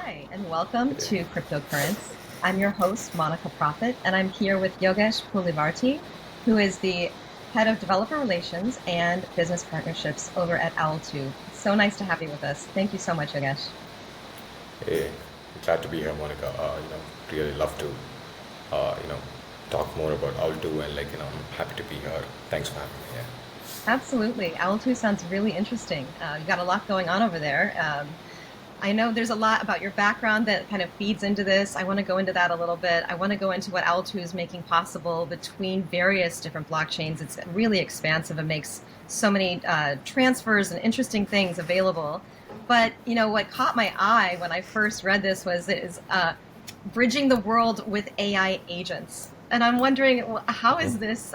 Hi, and welcome to CryptoCurrents. I'm your host, Monika Proffitt, and I'm here with Yogesh Pulivarthi, who is the head of developer relations and business partnerships over at Owlto. It's so nice to have you with us. Thank you so much, Yogesh. Hey, glad to be here, Monica. Really love to, uh, you know, talk more about Owlto and I'm happy to be here. Thanks for having me. Yeah. Absolutely. Owlto sounds really interesting. You've got a lot going on over there. I know there's a lot about your background that kind of feeds into this. I want to go into that a little bit. I want to go into what Owlto is making possible between various different blockchains. It's really expansive and makes so many transfers and interesting things available. But what caught my eye when I first read this was it is bridging the world with AI agents, and I'm wondering how is Mhm. this.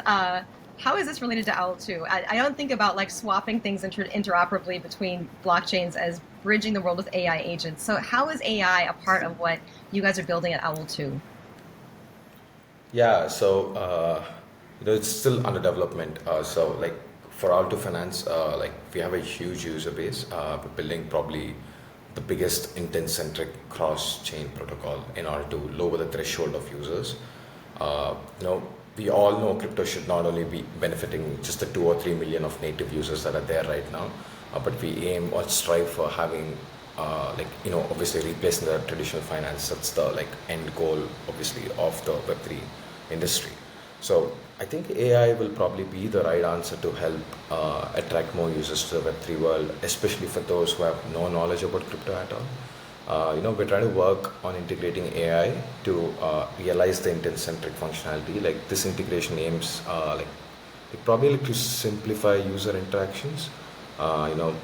How is this related to Owlto? I don't think about like swapping things interoperably between blockchains as bridging the world with AI agents. So how is AI a part of what you guys are building at Owlto? Yeah, it's still under development. For Owlto Finance, we have a huge user base. We're building probably the biggest intent-centric cross-chain protocol in order to lower the threshold of users. Uh, you know, we all know crypto should not only be benefiting just the 2 or 3 million of native users that are there right now, but we aim or strive for having, obviously replacing the traditional finance. That's the end goal, obviously, of the Web3 industry. So I think AI will probably be the right answer to help attract more users to the Web3 world, especially for those who have no knowledge about crypto at all. We're trying to work on integrating AI to realize the intent-centric functionality. Like this integration aims, probably to simplify user interactions. Uh, you know,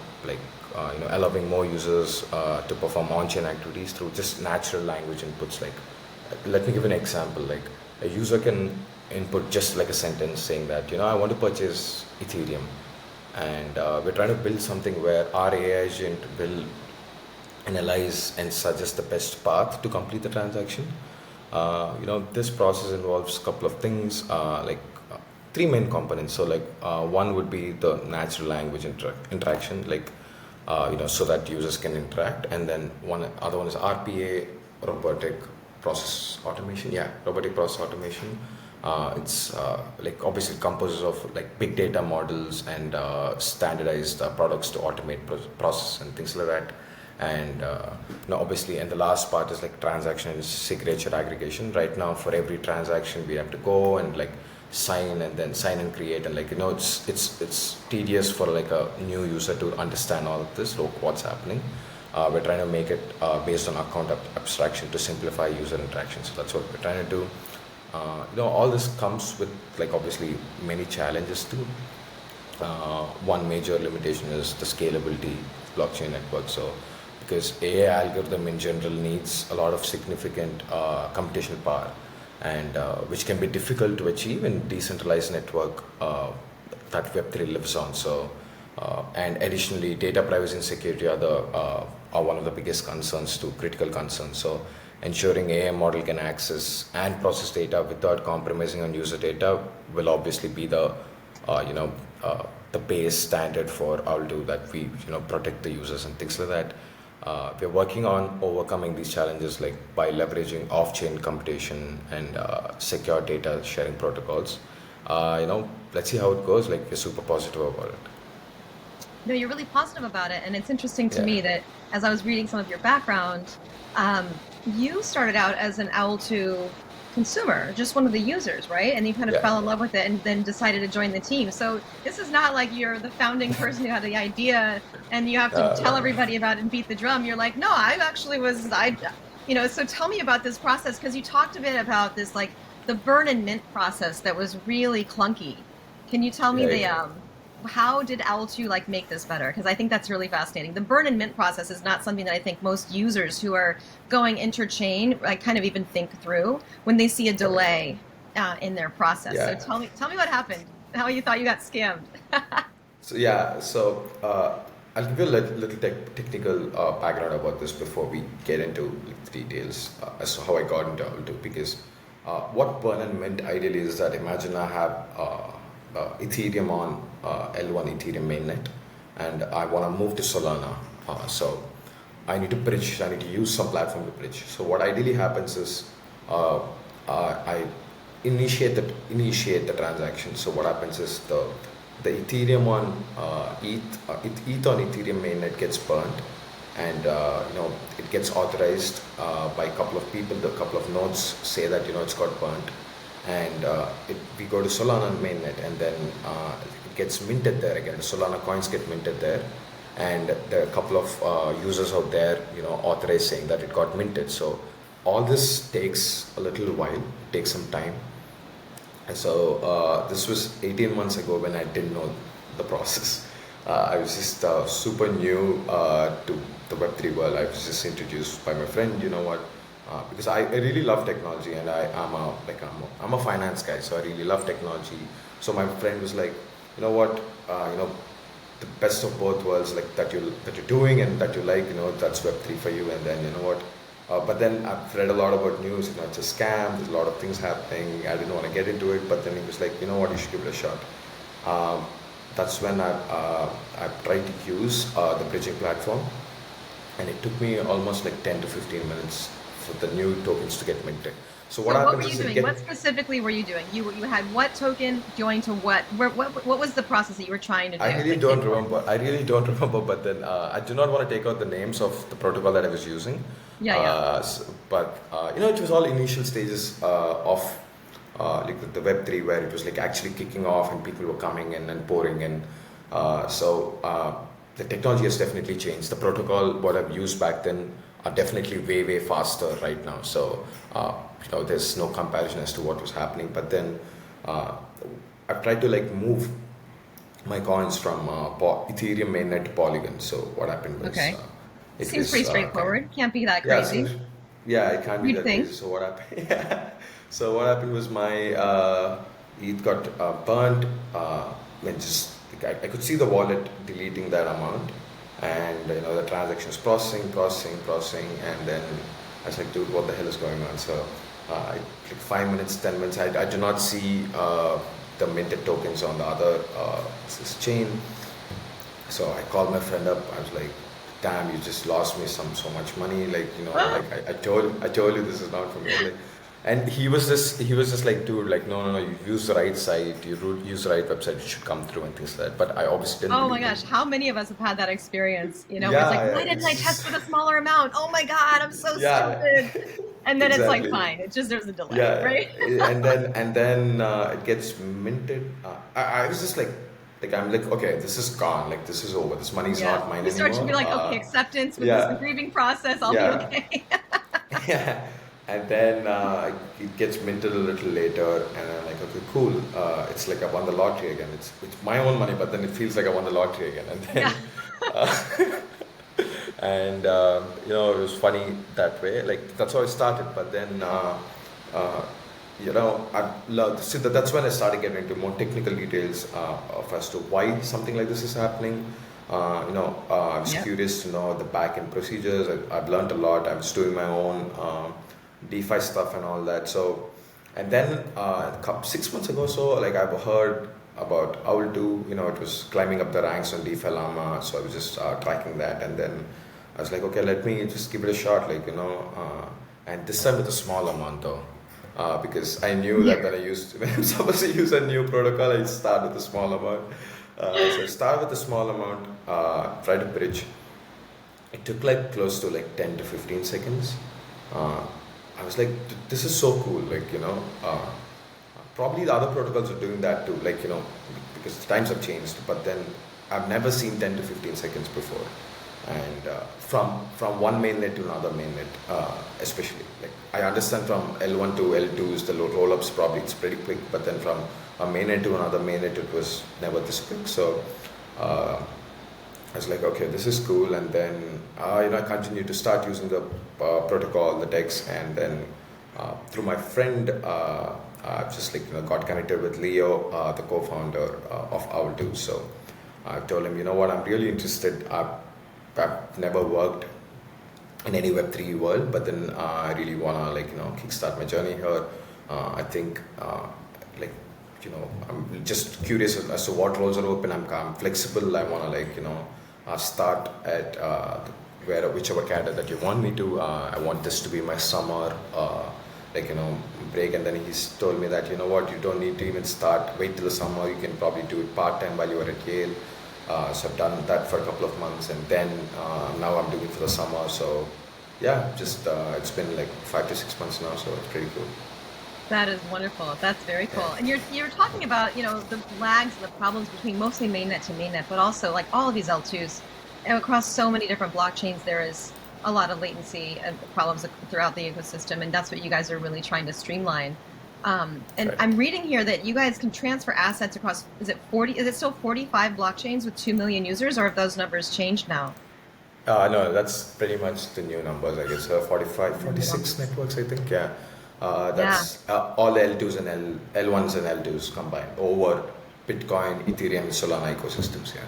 allowing more users to perform on-chain activities through just natural language inputs. Let me give an example. Like a user can input just like a sentence saying that I want to purchase Ethereum, and we're trying to build something where our AI agent will analyze and suggest the best path to complete the transaction. This process involves a couple of things, three main components. One would be the natural language interaction, so that users can interact, and then one other one is RPA, robotic process automation. Yeah, robotic process automation. It's obviously composes of like big data models and standardized products to automate process and things like that. And obviously, and the last part is like transaction and signature aggregation. Right now, for every transaction, we have to go and sign and then sign and create, and it's tedious for like a new user to understand all of this, look what's happening. We're trying to make it based on account abstraction to simplify user interaction. So that's what we're trying to do. All this comes with like obviously many challenges too. One major limitation is the scalability of blockchain network. So because AI algorithm in general needs a lot of significant computational power, and which can be difficult to achieve in decentralized network that Web3 lives on. And additionally, data privacy and security are one of the biggest concerns to critical concerns. So ensuring AI model can access and process data without compromising on user data will obviously be uh, you know the base standard for Owlto, that we protect the users and things like that. We're working on overcoming these challenges like by leveraging off-chain computation and secure data sharing protocols. Let's see how it goes. Like we're super positive about it. No, you're really positive about it, and it's interesting to Yeah. me that as I was reading some of your background, you started out as an Owl2 consumer, just one of the users, right? And you kind of Yeah. fell in love with it and then decided to join the team. So this is not like you're the founding person who had the idea and you have to tell No. everybody about it and beat the drum. You're like, no, I actually was, so tell me about this process because you talked a bit about this, like the burn and mint process that was really clunky. Can you tell me Right. how did Owl2 like make this better? Because I think that's really fascinating. The burn and mint process is not something that I think most users who are going interchain like kind of even think through when they see a Correct. delay in their process. So Yeah. tell me what happened. How you thought you got scammed? So I'll give you a little technical background about this before we get into the details as to how I got into Owlto. Because what burn and mint ideally is that imagine I have Ethereum on L1 Ethereum mainnet, and I want to move to Solana. So I need to bridge. I need to use some platform to bridge. So what ideally happens is uh, I initiate the transaction. So what happens is the Ethereum on ETH on Ethereum mainnet gets burnt, and it gets authorized by a couple of people. The couple of nodes say that it's got burnt, and we go to Solana mainnet, and then it gets minted there again. The Solana coins get minted there, and there are a couple of users out there authorized saying that it got minted. So all this takes a little while, it takes some time. And so this was 18 months ago when I didn't know the process. I was just super new to the Web3 world. I was just introduced by my friend, because I really love technology, and I'm a finance guy, so I really love technology. So my friend was like, you know what, the best of both worlds, like that you're doing and that you like, that's Web3 for you. And then but then I've read a lot about news, it's a scam, there's a lot of things happening. I didn't want to get into it, but then he was like, you know what, you should give it a shot. That's when I tried to use the bridging platform, and it took me almost like 10 to 15 minutes for the new tokens to get minted. So what So what were happens you is it doing? get What specifically were you doing? You had what token joined to what? What was the process that you were trying to do I really that came don't forth? remember. I really don't remember. But then I do not want to take out the names of the protocol that I was using. Yeah, yeah. But it was all initial stages of like the Web3, where it was like actually kicking off and people were coming in and pouring in. The technology has definitely changed. The protocol what I've used back then are definitely way faster right now. So there's no comparison as to what was happening. But then uh, I've tried to like move my coins from Ethereum mainnet to Polygon. So what happened was Okay. it Seems pretty was straightforward. Can't be that yeah, crazy. seems yeah, it can't be You'd that crazy. think. So what happened? Yeah. So what happened was my ETH got burnt. When just like, I could see the wallet deleting that amount, and the transaction was processing, and then I was like, dude, what the hell is going on? So like 5 minutes, 10 minutes, I do not see the minted tokens on the other this chain. So I called my friend up. I was like, "Damn, you just lost me so much money. Like like I told you this is not for me." Like, and he was just like, "Dude, like no, you use the right site, use the right website, it should come through and things like that." But I obviously didn't Oh my believe him. gosh, how many of us have had that experience, where it's like, Yeah, why yeah, didn't I it's test just with a smaller amount? Oh my God, I'm so yeah, stupid. And then it's like, exactly. fine, it's just there's a delay, Yeah, right? and then it gets minted. I was just like I'm like, okay, this is gone. Like this is over. This money is Yeah. not mine You start to be anymore. like, okay, acceptance with this Yeah, grieving process, I'll be yeah, okay. yeah. And then it gets minted a little later, and I'm like, okay, cool. It's like I won the lottery again. It's my own money, but then it feels like I won the lottery again. And Yeah. then and it was funny that way. Like that's how I started. But then uh, I love. See, that's when I started getting into more technical details of as to why something like this is happening. I was Yep. curious to know the back end procedures. I've learned a lot. I'm just doing my own DeFi stuff and all that. So, and then 6 months ago, so like I've heard about Owlto. It was climbing up the ranks on DeFi Llama. So I was just tracking that, and then I was like, okay, let me just give it a shot. And this time with a small amount though. Because I knew Yeah. that when when I'm supposed to use a new protocol, I start with a small amount. So I start with a small amount, try to bridge. It took like close to like 10 to 15 seconds. Uh, I was like, this is so cool. Probably the other protocols are doing that too, because the times have changed. But then I've never seen 10 to 15 seconds before. And from one mainnet to another mainnet, especially. Like I understand from L1 to L2 is the roll ups probably it's pretty quick, but then from a mainnet to another mainnet it was never this quick. So uh, I was like, okay, this is cool. And then I continued to start using the protocol, the DEX, and then through my friend, I've just got connected with Leo, the co-founder of Owlto. So I told him, you know what, I'm really interested. I've never worked in any Web3 world, but then I really wanna kickstart my journey here. I think like I'm just curious as to what roles are open. I'm flexible. I wanna start at where whichever candidate that you want me to. I want this to be my summer, break. And then he's told me that, you know what, you don't need to even start. Wait till the summer. You can probably do it part time while you are at Yale. So I've done that for a couple of months, and then now I'm doing it for the summer. So yeah, just it's been like 5 to 6 months now, so it's pretty cool. That is wonderful. That's very Yeah, cool. And you're talking about, the lags and the problems between mostly mainnet to mainnet, but also like all of these L2s and across so many different blockchains, there is a lot of latency and problems throughout the ecosystem, and that's what you guys are really trying to streamline. And right. I'm reading here that you guys can transfer assets across, is it 40, is it still 45 blockchains with 2 million users, or have those numbers changed now? No, that's pretty much the new numbers, I guess. 45, The new 46 numbers. networks, I think. Yeah. Yeah. That's all L2s and L1s and L2s combined over Bitcoin, Ethereum, Solana ecosystems. Yeah.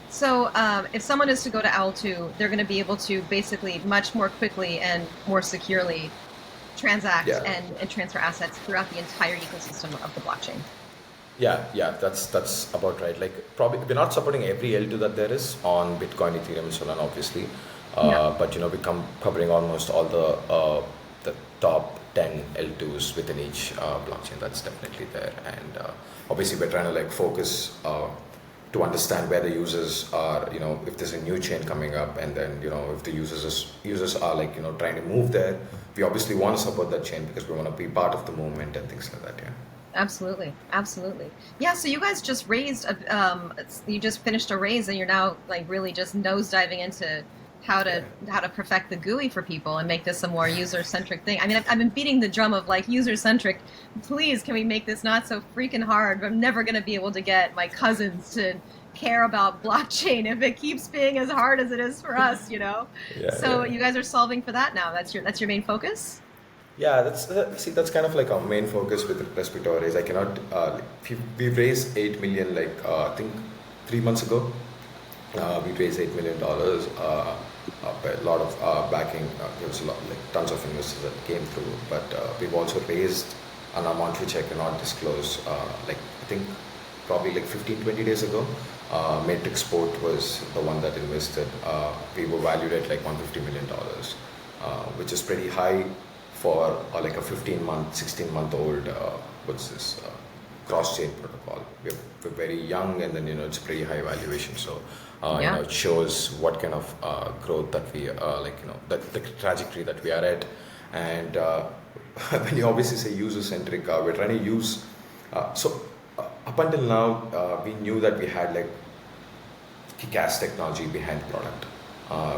So if someone is to go to Owlto, they're going to be able to basically much more quickly and more securely transact Yeah. and transfer assets throughout the entire ecosystem of the blockchain. Yeah, that's about right. Like probably we're not supporting every L2 that there is on Bitcoin, Ethereum, and Solana, obviously, Yeah, but we come covering almost all the top 10 L2s within each blockchain. That's definitely there, and obviously we're trying to like focus to understand where the users are. If there's a new chain coming up, and then if the users are like trying to move there, we obviously want to support that chain because we want to be part of the movement and things like that. Yeah. absolutely, absolutely. Yeah, so you guys just raised you just finished a raise and you're now like really just nose diving into Yeah. how to perfect the GUI for people and make this a more user centric thing. I mean, I've been beating the drum of like user centric. Please, can we make this not so freaking hard? I'm never going to be able to get my cousins to care about blockchain if it keeps being as hard as it is for us. Yeah, So yeah. you guys are solving for that now. That's your main focus? Yeah, that's kind of like our main focus with respect to our raise. I cannot. We've raised 8 million, like I think 3 months ago. We raised $8 million. But a lot of backing. There was a lot, like tons of investors that came through. But we've also raised an amount which I cannot disclose. Like I think probably like 15, 20 days ago. Matrix Port was the one that invested. We were valued at like $150 million, which is pretty high for like a 15-month, 16-month-old, what's this, cross-chain protocol. We're very young, and then it's pretty high valuation. So Yeah. it shows what kind of growth that we that the trajectory that we are at. And when you obviously say user-centric, we're trying to use. Up until now, we knew that we had like kick-ass technology behind the product.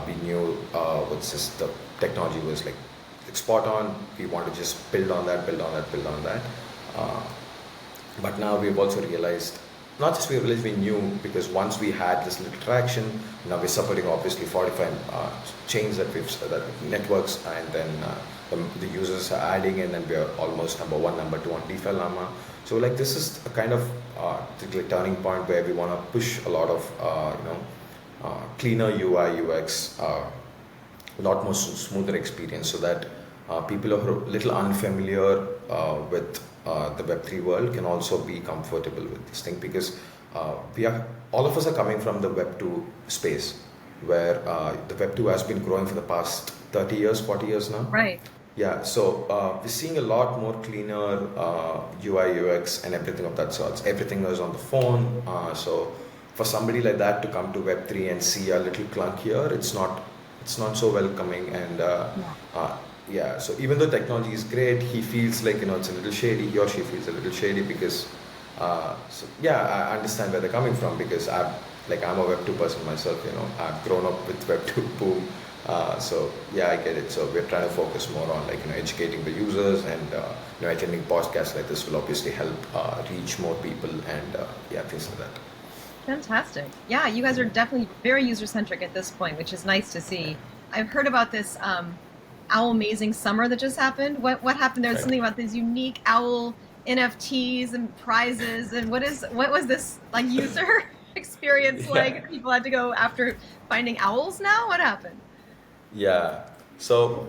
We knew what's this, the technology was like spot on. We want to just build on that, build on that, build on that. Uh, but now we've also realized, not just we realized, we knew, because once we had this little traction, now we're supporting obviously 45 chains that networks, and then the users are adding, and then we're almost number one, number two on DeFi Llama. So like this is a kind of turning point where we want to push a lot of cleaner UI UX, a lot more smoother experience, so that people who are a little unfamiliar with the Web3 world can also be comfortable with this thing, because all of us are coming from the Web2 space, where the Web2 has been growing for the past 30 years, 40 years now. Right. Yeah, so we're seeing a lot more cleaner UI, UX, and everything of that sort. Everything is on the phone. So for somebody like that to come to Web3 and see a little clunkier, it's not so welcoming. And Yeah. yeah, so even though technology is great, he feels like it's a little shady. He or she feels a little shady because, so yeah, I understand where they're coming from, because I'm a Web2 person myself. I've grown up with Web2 boom. So yeah, I get it. So we're trying to focus more on educating the users, and attending podcasts like this will obviously help reach more people, and yeah, things like that. Fantastic. Yeah, you guys are definitely very user centric at this point, which is nice to see. I've heard about this owl amazing summer that just happened. What happened? There was Right. something about these unique owl NFTs and prizes, and what was this like user experience Yeah. like? People had to go after finding owls now? What happened? Yeah. So,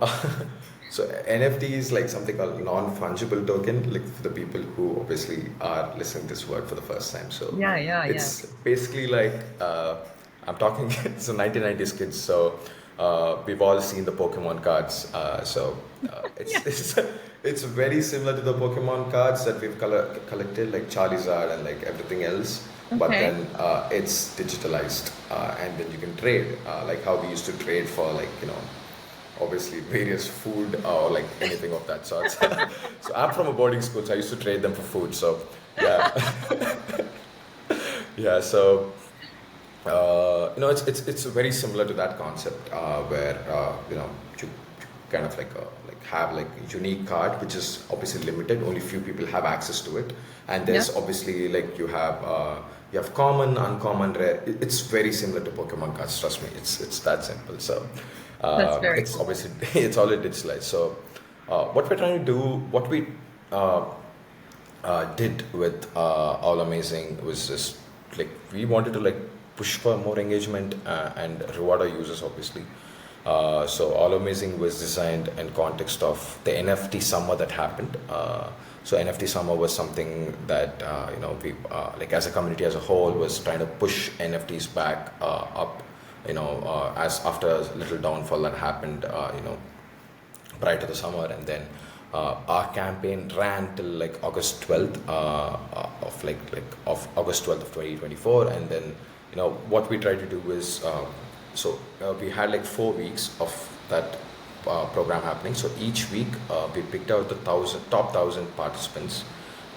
so NFT is like something called non-fungible token, like for the people who obviously are listening this word for the first time. So, Yeah, yeah, yeah. it's basically like I'm talking. It's a 1990s kids. So, we've all seen the Pokemon cards. Yeah. It's very similar to the Pokemon cards that we've collected, like Charizard and like everything else. But Okay. then it's digitalized, and then you can trade, like how we used to trade for, like, obviously various food or like anything of that sort. So I'm from a boarding school, so I used to trade them for food. So yeah, yeah. So it's very similar to that concept, where you kind of like have like a unique card which is obviously limited. Only few people have access to it, and Yep. there's obviously like you have common, uncommon, rare. It's very similar to Pokemon cards. Trust me, it's that simple. So That's very it's cool. obviously it's already digitalized. So what we're trying to do, what we uh, did with All Amazing was just like we wanted to like push for more engagement and reward our users, obviously. So All Amazing was designed in context of the NFT summer that happened. So NFT summer was something that we like as a community as a whole was trying to push NFTs back up. As after a little downfall that happened, prior to the summer, and then our campaign ran till like August 12th of August 12th of 2024. And then what we tried to do is we had like 4 weeks of that program happening. So each week we picked out the top 1,000 participants,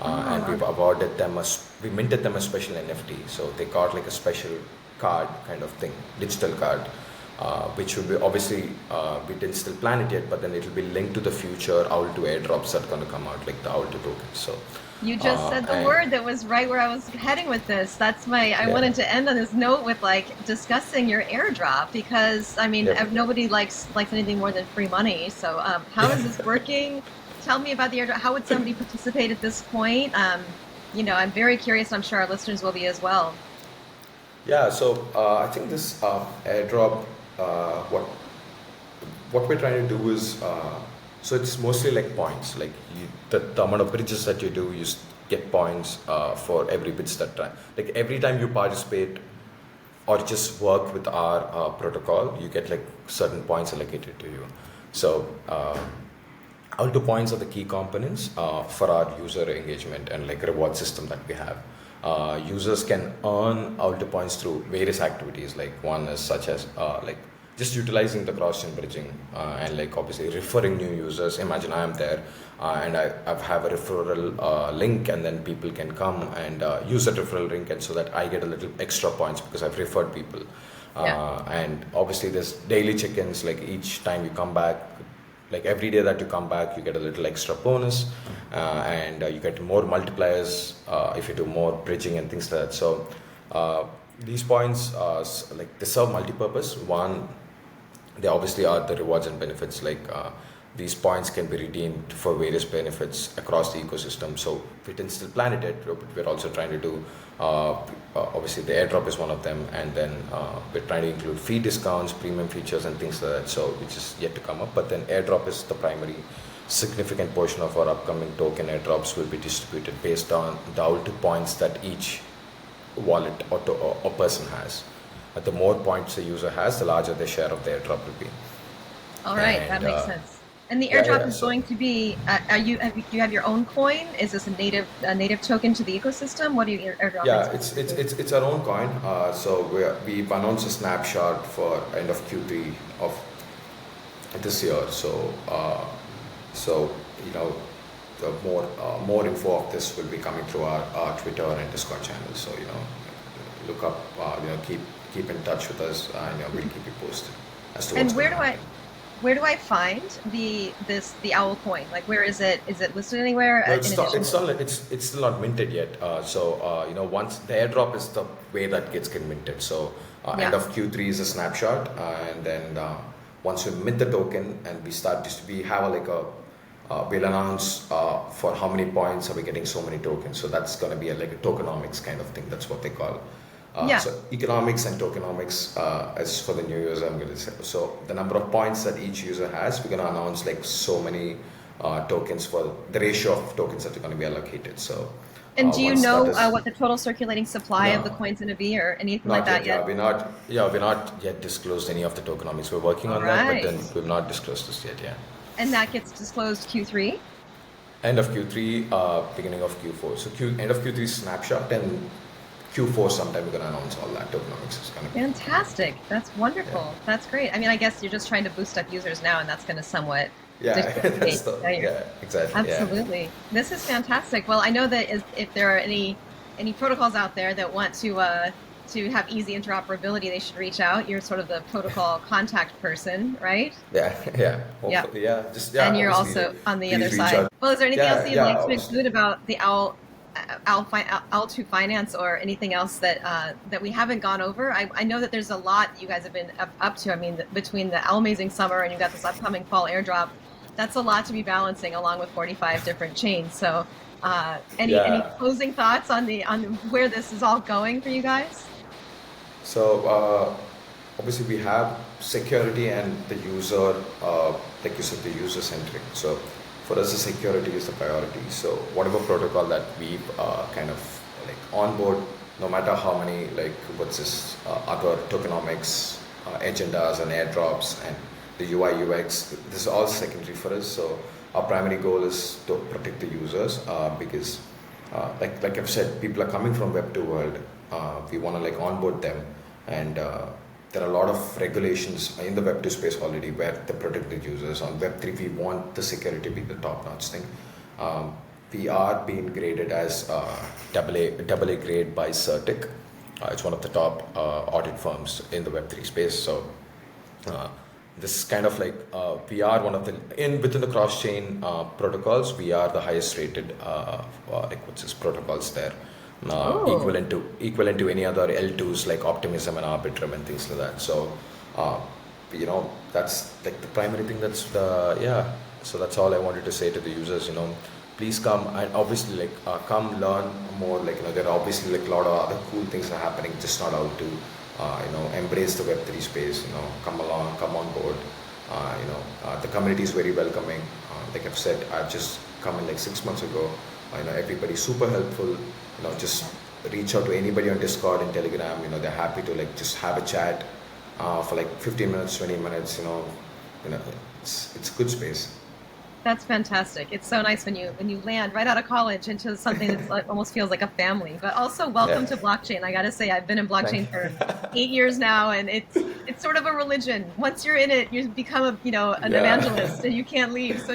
and Oh, we minted them a special NFT. So they got like a special card kind of thing, digital card, which will be obviously we didn't still plan it yet, but then it will be linked to the future Owlto airdrops that are going to come out, like the Owlto tokens. So you just said the and word that was right where I was heading with this. I yeah, wanted to end on this note with like discussing your airdrop because I mean yep. nobody likes anything more than free money. So how is this working? Tell me about the airdrop. How would somebody participate at this point? I'm very curious. I'm sure our listeners will be as well. Yeah, so I think this airdrop, what we're trying to do is, so it's mostly like points. Like the amount of bridges that you do, get points for every bridge that try. Like every time you participate or just work with our protocol, you get like certain points allocated to you. So Alto points are the key components for our user engagement and like reward system that we have. Users can earn Alto points through various activities. Like one is such as like just utilizing the cross-chain bridging and like obviously referring new users. Imagine I am there and I have a referral link, and then people can come and use that referral link, and so that I get a little extra points because I've referred people. Yeah. And obviously there's daily check-ins, like each time you come back, like every day that you come back you get a little extra bonus, and you get more multipliers if you do more bridging and things like that. So these points like they serve multi-purpose. One, they obviously are the rewards and benefits. Like these points can be redeemed for various benefits across the ecosystem. So we didn't still plan it yet, but we're also trying to do obviously the airdrop is one of them, and then we're trying to include fee discounts, premium features and things like that, so which is yet to come up. But then airdrop is the primary. Significant portion of our upcoming token airdrops will be distributed based on the Owlto points that each wallet or person has. The more points a user has, the larger the share of the airdrop will be. All right, that And makes sense. And the airdrop yeah, is so going to be. Do you have your own coin? Is this a native token to the ecosystem? What are you airdropping yeah, specifically? it's our own coin. So we've announced a snapshot for end of Q3 of this year. So you know, the more info of this will be coming through our Twitter and Discord channels. So look up, keep in touch with us, and we'll keep you posted as to what's And going where to do I happen. where do I find the owl coin? Like where is it? Is it listed anywhere No, in it's not. addition to? It's still not minted yet. Once the airdrop is the way that gets minted. So end Yeah. of Q3 is a snapshot, and then once we mint the token and we have we'll announce for how many points are we getting so many tokens. So that's going to be like a tokenomics kind of thing. That's what they call. Yeah. So economics and tokenomics is for the new user, I'm going to say. So the number of points that each user has, we're going to announce like so many tokens for the ratio of tokens that are going to be allocated. So And do you once that know is what the total circulating supply of the no, coin's going to be or anything like not that yet. yet? We're not yet disclosed any of the tokenomics. We're working All on that, but right. then we've not disclosed this yet. Yeah. And that gets disclosed Q3? End of Q3, beginning of Q4. So end of Q3 snapshot, and Q4 sometime we're gonna announce all that tokenomics is gonna be. Fantastic. That's Yeah. wonderful. That's great. I mean, I guess you're just trying to boost up users now, and that's going to somewhat Yeah, that's differentiate. the yeah, exactly. Yeah. Absolutely. This is fantastic. Well, I know that if there are any protocols out there that want to have easy interoperability, they should reach out. You're sort of the protocol contact person, right? Yeah, yeah. Yeah. Hopefully, yeah. Just And you're obviously, also on the other please reach side. out. Well, is there anything else that Yeah, you'd yeah. like to Obviously. include about the Owlto Finance or anything else that we haven't gone over? I know that there's a lot you guys have been up to. I mean, between the Amazing Summer and you've got this upcoming fall airdrop, that's a lot to be balancing along with 45 different chains. So, any Yeah. closing thoughts on the on where this is all going for you guys? So obviously we have security and the user, like you said, the user centric. So for us, the security is the priority. So whatever protocol that we kind of like onboard, no matter how many like what's this other tokenomics agendas and airdrops and the UI UX, this is all secondary for us. So our primary goal is to protect the users because like I've said, people are coming from Web 2 world. We want to like onboard them, and there are a lot of regulations in the Web 2 space already where they protect the users. On Web 3, we want the security to be the top-notch thing. We are being graded as AA grade by Certic. It's one of the top audit firms in the Web 3 space. So uh, this is kind of like we are one of the within the cross chain protocols. We are the highest rated like what's this protocols there, Oh, equivalent to any other L2s like Optimism and Arbitrum and things like that. So that's like the primary thing. That's the yeah. So that's all I wanted to say to the users. Please come and obviously like come learn more. Like there are obviously like a lot of other cool things are happening. Just not out to embrace the Web3 space. Come along, come on board. The community is very welcoming. Like I've said, I've just come in like 6 months ago. Everybody's super helpful. Just reach out to anybody on Discord and Telegram. They're happy to like just have a chat for like 15 minutes, 20 minutes. You know, it's a good space. that's fantastic. It's so nice when you land right out of college into something that's like, almost feels like a family. But also welcome Yeah. to blockchain. I got to say I've been in Thank blockchain for you. 8 years now, and it's sort of a religion. Once you're in it, you become an Yeah. evangelist, and you can't leave. So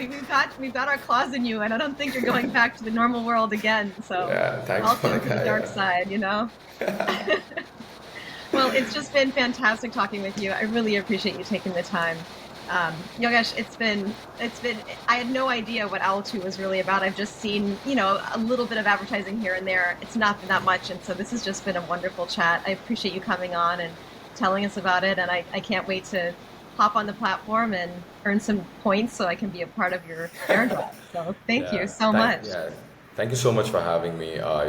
we've got our claws in you, and I don't think you're going back to the normal world again. So Yeah. Thanks, welcome to Monica. the dark Yeah. side. Well, it's just been fantastic talking with you. I really appreciate you taking the time. Yogesh, it's been, I had no idea what Owlto was really about. I've just seen, a little bit of advertising here and there. It's not been that much. And so this has just been a wonderful chat. I appreciate you coming on and telling us about it. And I can't wait to hop on the platform and earn some points so I can be a part of your airdrop. So thank you Yeah. so much. Yeah. Thank you so much for having me. I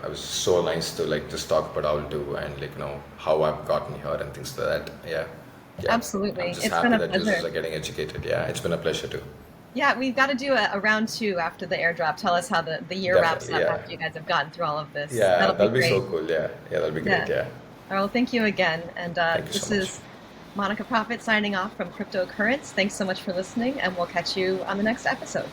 was so nice to like just talk about Aldo and like how I've gotten here and things like that. Yeah. Yeah. I'm Absolutely. just It's been happy a that users pleasure. are getting educated. Yeah. It's been a pleasure too. Yeah, we've got to do a round two after the airdrop. Tell us how the year wraps Definitely. up Yeah. after you guys have gotten through all of this. Yeah. That'll be That'll be so great. cool. Yeah. Yeah. That'll be great. Yeah. Yeah. All right, well, thank you again. And Thank you so this much. is Monika Proffitt signing off from CryptoCurrents. Thanks so much for listening, and we'll catch you on the next episode.